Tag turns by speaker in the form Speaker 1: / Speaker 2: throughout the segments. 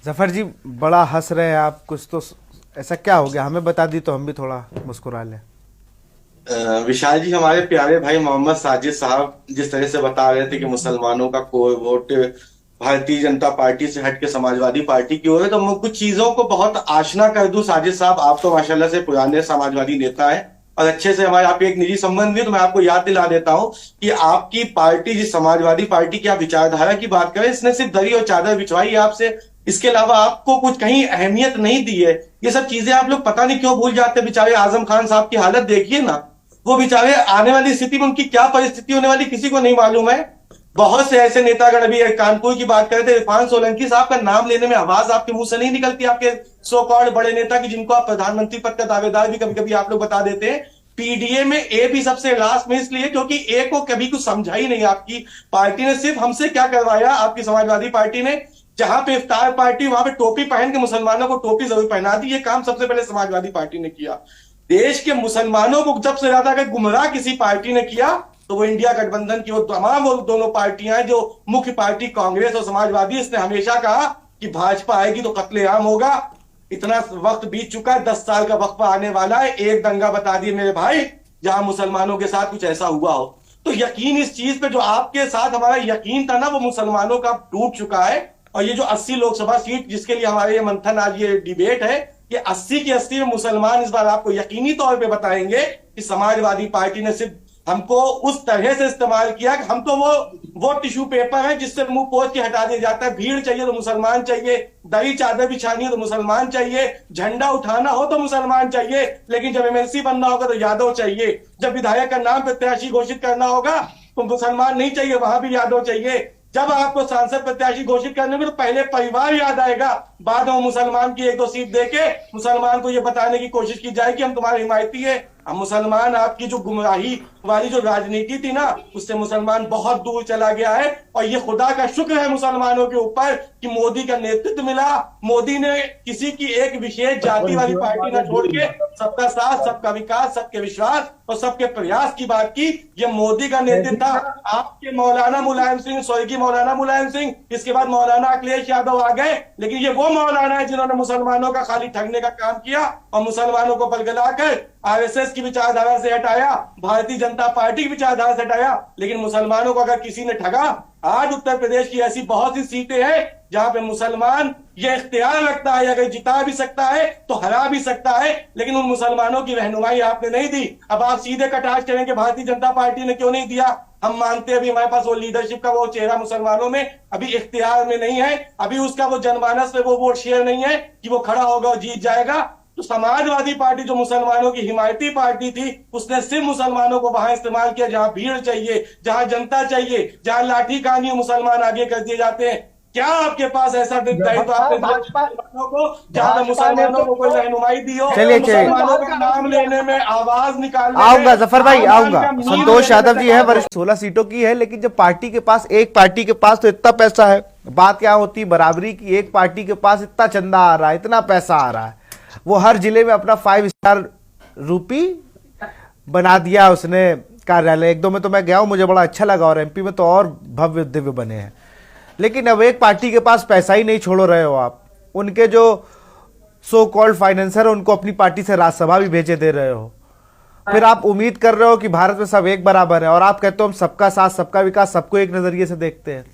Speaker 1: जफर जी, बड़ा हंस रहे हैं आप। कुछ तो ऐसा क्या हो गया, हमें बता दी तो हम भी थोड़ा मुस्कुरा लें।
Speaker 2: विशाल जी, हमारे प्यारे भाई मोहम्मद साजिद साहब जिस तरह से बता रहे थे कि मुसलमानों का कोई वोट भारतीय जनता पार्टी से हट के समाजवादी पार्टी की ओर है, तो मैं कुछ चीजों को बहुत आशना कर दूं। साजिद साहब, आप तो माशाल्लाह से पुराने समाजवादी नेता हैं और अच्छे से हमारे आप एक निजी संबंध भी है, तो मैं आपको याद दिला देता हूं कि आपकी पार्टी, जिस समाजवादी पार्टी की आप विचारधारा की बात करें, इसने सिर्फ दरी और चादर बिछवाई है आपसे। इसके अलावा आपको कुछ कहीं अहमियत नहीं दी है। ये सब चीजें आप लोग पता नहीं क्यों भूल जाते। बेचारे आजम खान साहब की हालत देखिए ना, वो बेचारे आने वाली स्थिति में उनकी क्या परिस्थिति होने वाली किसी को नहीं मालूम है। बहुत से ऐसे नेतागण, अभी कानपुर की बात कर रहे थे, इरफान सोलंकी साहब का नाम लेने में आवाज आपके मुंह से नहीं निकलती, आपके सो कॉल्ड बड़े नेता की, जिनको आप प्रधानमंत्री पद का दावेदार भी कभी कभी आप लोग बता देते हैं। पीडीए में ए भी सबसे लास्ट में इसलिए क्योंकि ए को कभी कुछ समझा ही नहीं आपकी पार्टी ने। सिर्फ हमसे क्या करवाया आपकी समाजवादी पार्टी ने, जहां पे इफ्तार पार्टी वहां पे टोपी पहन के मुसलमानों को टोपी जरूर पहना दी। ये काम सबसे पहले समाजवादी पार्टी ने किया। देश के मुसलमानों को सबसे ज्यादा अगर गुमराह किसी पार्टी ने किया तो वो इंडिया गठबंधन की वो तमाम वो दोनों पार्टियां हैं जो मुख्य पार्टी कांग्रेस और समाजवादी। इसने हमेशा कहा कि भाजपा आएगी तो कत्लेआम होगा। इतना वक्त बीत चुका है, 10 साल का वक्फा आने वाला है। एक दंगा बता दिए मेरे भाई जहां मुसलमानों के साथ कुछ ऐसा हुआ हो। तो यकीन इस चीज पे जो आपके साथ हमारा यकीन था ना, वो मुसलमानों का टूट चुका है। और ये जो 80 लोकसभा सीट जिसके लिए हमारे ये मंथन, आज ये डिबेट है, ये 80 की 80 में मुसलमान इस बार आपको यकीनी तौर पे बताएंगे कि समाजवादी पार्टी ने सिर्फ हमको उस तरह से इस्तेमाल किया कि हम तो वो टिश्यू पेपर है जिससे मुंह पोंछ के हटा दिया जाता है। भीड़ चाहिए तो मुसलमान चाहिए, दही चादर बिछानी हो तो मुसलमान चाहिए, झंडा उठाना हो तो मुसलमान चाहिए, लेकिन जब एमएलसी बनना होगा तो यादव चाहिए। जब विधायक का नाम प्रत्याशी घोषित करना होगा तो मुसलमान नहीं चाहिए, वहां भी यादव चाहिए। जब आपको सांसद प्रत्याशी घोषित करने में तो पहले परिवार याद आएगा, बाद में मुसलमान की 1-2 सीट देके मुसलमान को यह बताने की कोशिश की जाए कि हम तुम्हारे हिमायती है। हम मुसलमान, आपकी जो गुमराही वाली जो राजनीति थी ना, उससे मुसलमान बहुत दूर चला गया है। और ये खुदा का शुक्र है मुसलमानों के ऊपर कि मोदी का नेतृत्व मिला। मोदी ने किसी की एक विशेष जाति वाली पार्टी ना छोड़ के सबका साथ, सबका विकास, सबके विश्वास और सबके प्रयास की बात की। ये मोदी का नेतृत्व था। आपके मौलाना मुलायम सिंह, स्वर्गीय मौलाना मुलायम सिंह, इसके बाद मौलाना अखिलेश यादव आ गए, लेकिन ये वो मौलाना है जिन्होंने मुसलमानों का खाली ठगने का काम किया और मुसलमानों को बलगलाकर आरएसएस की विचारधारा से हटाया, भारतीय जनता पार्टी की विचारधारा से हटाया। लेकिन मुसलमानों को अगर किसी ने ठगा, आज उत्तर प्रदेश की ऐसी बहुत सी सीटें हैं जहां पे मुसलमान ये इख्तियार रखता है, अगर जिता भी सकता है तो हरा भी सकता है, लेकिन उन मुसलमानों की रहनुमाई आपने नहीं दी। अब आप सीधे कटाक्ष करेंगे भारतीय जनता पार्टी ने क्यों नहीं दिया। हम मानते हैं अभी हमारे पास वो लीडरशिप का वो चेहरा मुसलमानों में अभी इख्तियार में नहीं है, अभी उसका वो जनमानस में वो वोट शेयर नहीं है कि वो खड़ा होगा और जीत जाएगा। तो समाजवादी पार्टी जो मुसलमानों की हिमायती पार्टी थी, उसने सिर्फ मुसलमानों को वहां इस्तेमाल किया जहां भीड़ चाहिए, जहां जनता चाहिए, जहां लाठी कहानी मुसलमान आगे कर दिए जाते हैं। क्या आपके पास ऐसा दायित्व आपने मुसलमानों को, जहां मुसलमानों को कोई रहनुमाई दी हो,
Speaker 1: चलिए चलिए,
Speaker 2: मुसलमानों का नाम लेने में, आवाज निकालने में,
Speaker 1: आऊंगा जफर भाई, आऊंगा।
Speaker 2: आवाज का
Speaker 1: संतोष यादव जी है, वरिष्ठ 16 सीटों की है, लेकिन जब पार्टी के पास, एक पार्टी के पास तो इतना पैसा है, बात क्या होती है बराबरी की। एक पार्टी के पास इतना चंदा आ रहा है, इतना पैसा आ रहा है, वो हर जिले में अपना 5 स्टार रूपी बना दिया उसने कार्यालय। 1-2 में तो मैं गया हूं, मुझे बड़ा अच्छा लगा, और एमपी में तो और भव्य दिव्य बने हैं। लेकिन अब एक पार्टी के पास पैसा ही नहीं छोड़ रहे हो आप। उनके जो सो कॉल्ड फाइनेंसर है, उनको अपनी पार्टी से राज्यसभा भी भेजे दे रहे हो। फिर आप उम्मीद कर रहे हो कि भारत में सब एक बराबर है, और आप कहते हो हम सबका साथ, सबका विकास, सबको एक नजरिए से देखते हैं।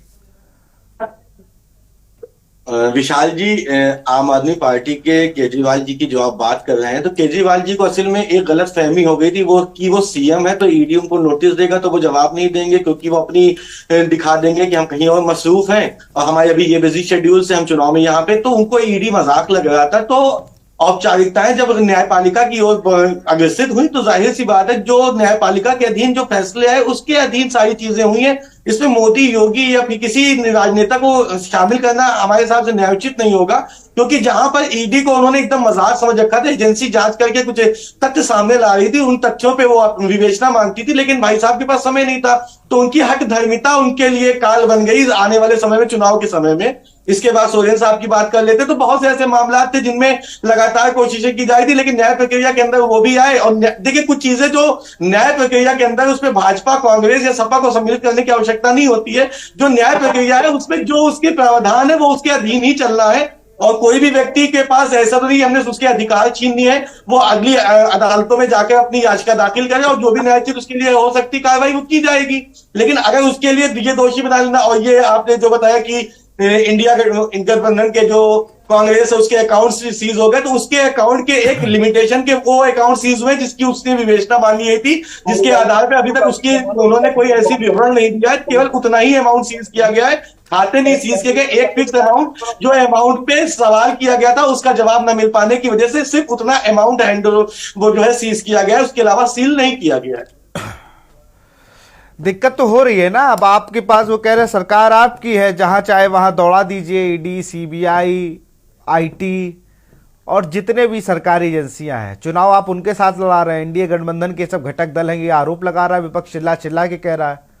Speaker 2: विशाल जी, आम आदमी पार्टी के केजरीवाल जी की जो आप बात कर रहे हैं, तो केजरीवाल जी को असल में एक गलत फहमी हो गई थी वो सीएम है तो ईडी उनको नोटिस देगा तो वो जवाब नहीं देंगे, क्योंकि वो अपनी दिखा देंगे कि हम कहीं और मसरूफ हैं और हमारे अभी ये बिजी शेड्यूल से हम चुनाव में यहाँ पे। तो उनको ईडी मजाक लग रहा था। तो औपचारिकताएं जब न्यायपालिका की ओर अग्रसित हुई तो जाहिर सी बात है जो न्यायपालिका के अधीन जो फैसले आए उसके अधीन सारी चीजें हुई हैं। इसमें मोदी, योगी या फिर किसी राजनेता को शामिल करना हमारे हिसाब से न्यायोचित नहीं होगा, क्योंकि जहां पर ईडी को उन्होंने एकदम मजाक समझ रखा था। एजेंसी जांच करके कुछ तथ्य सामने ला रही थी, उन तथ्यों पे वो विवेचना मांगती थी, लेकिन भाई साहब के पास समय नहीं था, तो उनकी हट धर्मिता उनके लिए काल बन गई आने वाले समय में, चुनाव के समय में। इसके बाद सोरेन साहब की बात कर लेते तो बहुत से ऐसे मामला थे जिनमें लगातार कोशिशें की जा रही थी, लेकिन न्याय प्रक्रिया के अंदर वो भी आए। और देखिए, कुछ चीजें जो न्याय प्रक्रिया के अंदर उसमें भाजपा, कांग्रेस या सपा को सम्मिलित करने की आवश्यकता नहीं होती है। जो न्याय प्रक्रिया है उसमें जो उसके प्रावधान है वो उसके अधीन ही चलना है। और कोई भी व्यक्ति के पास ऐसा तो नहीं हमने उसके अधिकार छीन लिए है, वो अगली अदालतों में जाकर अपनी याचिका दाखिल करे और जो भी न्यायोचित उसके लिए हो सकती कार्रवाई वो की जाएगी। लेकिन अगर उसके लिए ये दोषी बना लेना, और ये आपने जो बताया कि इंडिया गठबंधन के जो कांग्रेस है उसके अकाउंट सीज हो गए, तो उसके अकाउंट के एक लिमिटेशन के वो अकाउंट सीज हुए जिसकी उसने विवेचना मांगी गई थी, जिसके आधार पर अभी तक उसकी उन्होंने कोई ऐसी विवरण नहीं दिया है, केवल उतना ही अमाउंट सीज किया गया है, खाते नहीं सीज किए गए। एक फिक्स अमाउंट जो अमाउंट पे सवाल किया गया था उसका जवाब न मिल पाने की वजह से सिर्फ उतना अमाउंट वो जो है सीज किया गया है, उसके अलावा सील नहीं किया गया है।
Speaker 1: दिक्कत तो हो रही है ना। अब आपके पास वो कह रहे हैं सरकार आपकी है, जहां चाहे वहां दौड़ा दीजिए, ईडी, सीबीआई, आईटी और जितने भी सरकारी एजेंसियां हैं, चुनाव आप उनके साथ लड़ा रहे हैं। एनडीए गठबंधन के सब घटक दल हैं, ये आरोप लगा रहा है विपक्ष, चिल्ला चिल्ला के कह रहा है।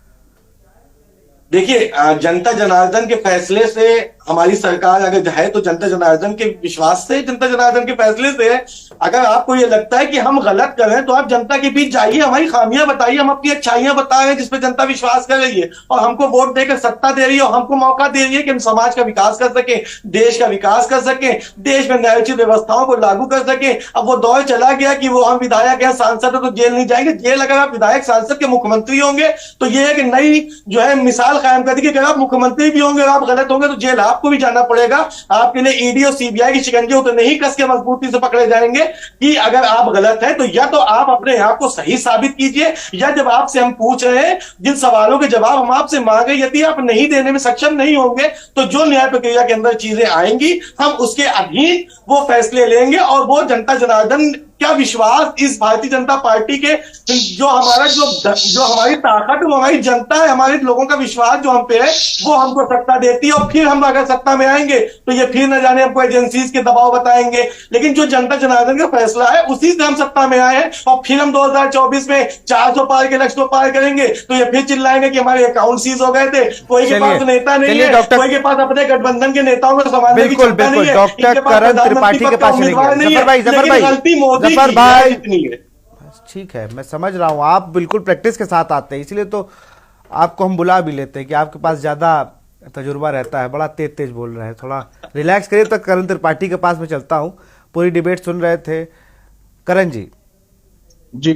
Speaker 2: देखिए, जनता जनार्दन के फैसले से हमारी सरकार अगर है तो जनता जनार्दन के विश्वास से, जनता जनार्दन के फैसले से है। अगर आपको ये लगता है कि हम गलत कर रहे हैं तो आप जनता के बीच जाइए, हमारी खामियां बताइए, हम अपनी अच्छाइयां बता रहे हैं जिसपे जनता विश्वास कर रही है और हमको वोट देकर सत्ता दे रही है और हमको मौका दे रही है कि हम समाज का विकास कर सके, देश का विकास कर सके, देश में न्यायोचित व्यवस्थाओं को लागू कर सके। अब वो दौर चला गया कि वो हम विधायक है, सांसद है तो जेल नहीं जाएंगे। जेल अगर आप विधायक सांसद के मुख्यमंत्री होंगे तो ये एक नई जो है मिसाल कायम कर दी कि अगर आप मुख्यमंत्री भी होंगे और आप गलत होंगे तो जेल आपको भी जाना पड़ेगा। आपके लिए ईडी और सीबीआई की शिकंजे तो नहीं कस के मजबूती से पकड़े जाएंगे कि अगर आप गलत हैं तो या तो आप अपने आप को सही साबित कीजिए, या जब आपसे हम पूछ रहे हैं जिन सवालों के जवाब हम आपसे मांगे यदि आप नहीं देने में सक्षम नहीं होंगे तो जो न्याय प्रक्रिया के अंदर चीजें आएंगी हम उसके अधीन वो फैसले लेंगे। और वो जनता जनार्दन क्या विश्वास इस भारतीय जनता पार्टी के जो हमारा जो हमारी ताकत है वो हमारी जनता है, हमारे लोगों का विश्वास जो हम पे है वो हमको सत्ता देती है। और फिर हम अगर सत्ता में आएंगे तो ये फिर न जाने हमको एजेंसीज के दबाव बताएंगे, लेकिन जो जनता जनार्दन का फैसला है उसी से हम सत्ता में आए हैं। और फिर हम 2024 में 400 पार के लक्ष्य को पार करेंगे तो ये फिर चिल्लाएंगे कि हमारे अकाउंट सीज हो गए थे, कोई के पास नेता नहीं है, कोई के पास अपने गठबंधन के नेताओं को संभालने की क्षमता नहीं है,
Speaker 1: डॉक्टर करण त्रिपाठी के पास जफर भाई
Speaker 2: इतनी है।
Speaker 1: ठीक है, मैं समझ रहा हूं, आप बिल्कुल प्रैक्टिस के साथ आते हैं, इसलिए तो आपको हम बुला भी लेते हैं कि आपके पास ज्यादा तजुर्बा रहता है। बड़ा तेज तेज बोल रहे हैं, थोड़ा रिलैक्स करिए। तो करण त्रिपाठी के पास मैं चलता हूं, पूरी डिबेट सुन रहे थे करण जी।
Speaker 3: जी